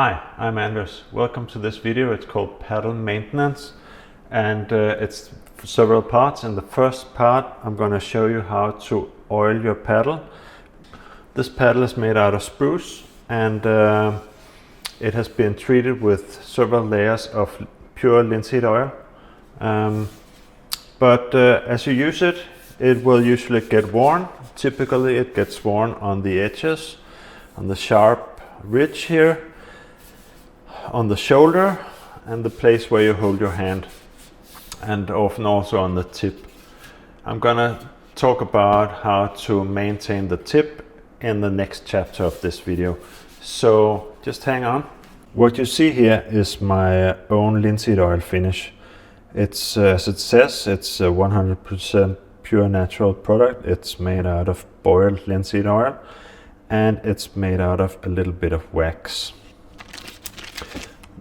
Hi, I'm Anders. Welcome to this video. It's called paddle maintenance, and it's several parts. In the first part I'm going to show you how to oil your paddle. This paddle is made out of spruce, and it has been treated with several layers of pure linseed oil. But as you use it, it will usually get worn. Typically it gets worn on the edges, on the sharp ridge here, on the shoulder, and the place where you hold your hand, and often also on the tip. I'm gonna talk about how to maintain the tip in the next chapter of this video, so just hang on. What you see here is my own linseed oil finish. It's as it says, it's a 100% pure natural product. It's made out of boiled linseed oil, and it's made out of a little bit of wax.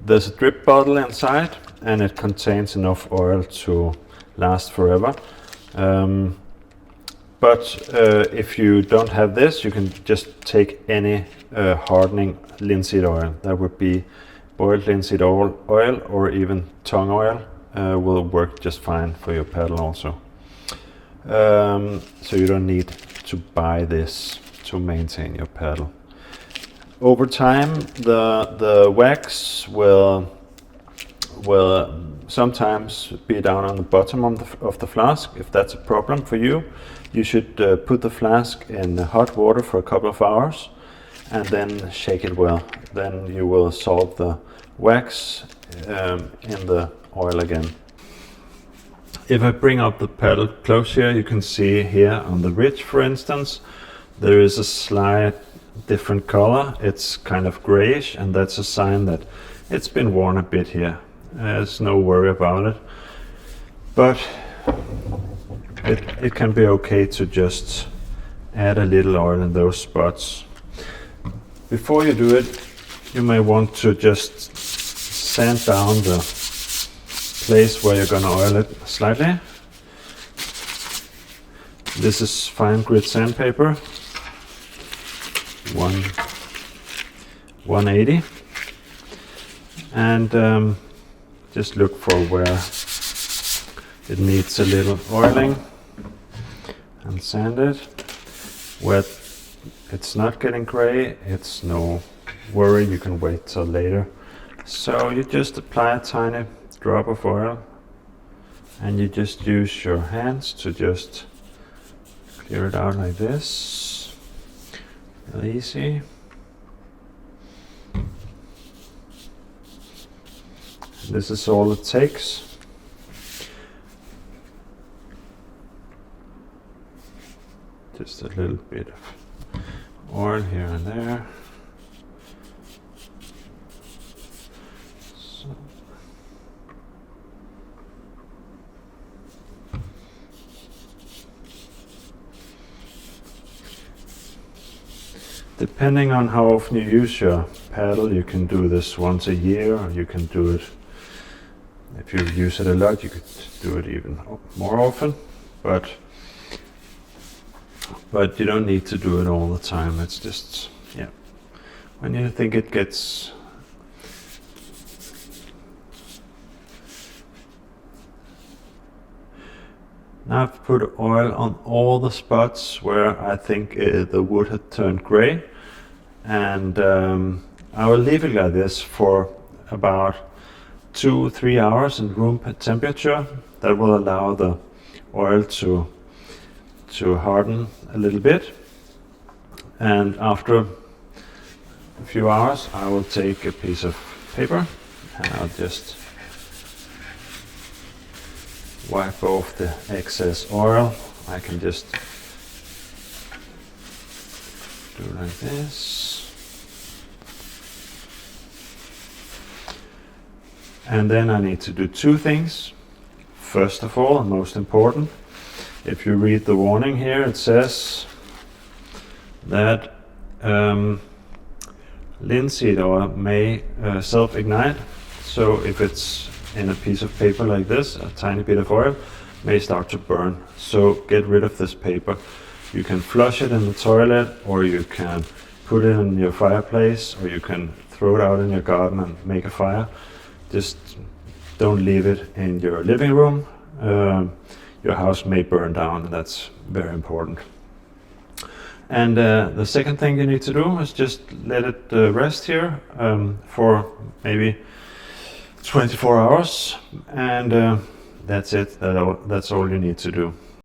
There's a drip bottle inside, and it contains enough oil to last forever. But if you don't have this, you can just take any hardening linseed oil. That would be boiled linseed oil or even tongue oil will work just fine for your paddle also. So you don't need to buy this to maintain your paddle. Over time, the wax will sometimes be down on the bottom of the flask. If that's a problem for you, you should put the flask in hot water for a couple of hours and then shake it well. Then you will solve the wax in the oil again. If I bring up the paddle close here, you can see here on the ridge, for instance, there is a slight different color. It's kind of grayish, and that's a sign that it's been worn a bit here. There's no worry about it, but it can be okay to just add a little oil in those spots. Before you do it, you may want to just sand down the place where you're gonna oil it slightly. This is fine grit sandpaper, 180, and just look for where it needs a little oiling and sand it. Where it's not getting gray, it's no worry, you can wait till later. So you just apply a tiny drop of oil, and you just use your hands to just clear it out like this. Really easy. This is all it takes. Just a little bit of oil here and there. So. Depending on how often you use your paddle, you can do this once a year, or you can do it, if you use it a lot, you could do it even more often, but you don't need to do it all the time. It's just, yeah, when you think it gets now. I've put oil on all the spots where I think the wood had turned gray, and I will leave it like this for about 2-3 hours in room temperature. That will allow the oil to harden a little bit, and after a few hours I will take a piece of paper and I'll just wipe off the excess oil. I can just do it like this. And then I need to do two things. First of all, and most important, if you read the warning here, it says that linseed oil may self-ignite. So if it's in a piece of paper like this, a tiny bit of oil may start to burn. So get rid of this paper. You can flush it in the toilet, or you can put it in your fireplace, or you can throw it out in your garden and make a fire. Just don't leave it in your living room. Your house may burn down, and that's very important. And the second thing you need to do is just let it rest here for maybe 24 hours, and that's it. That's all you need to do.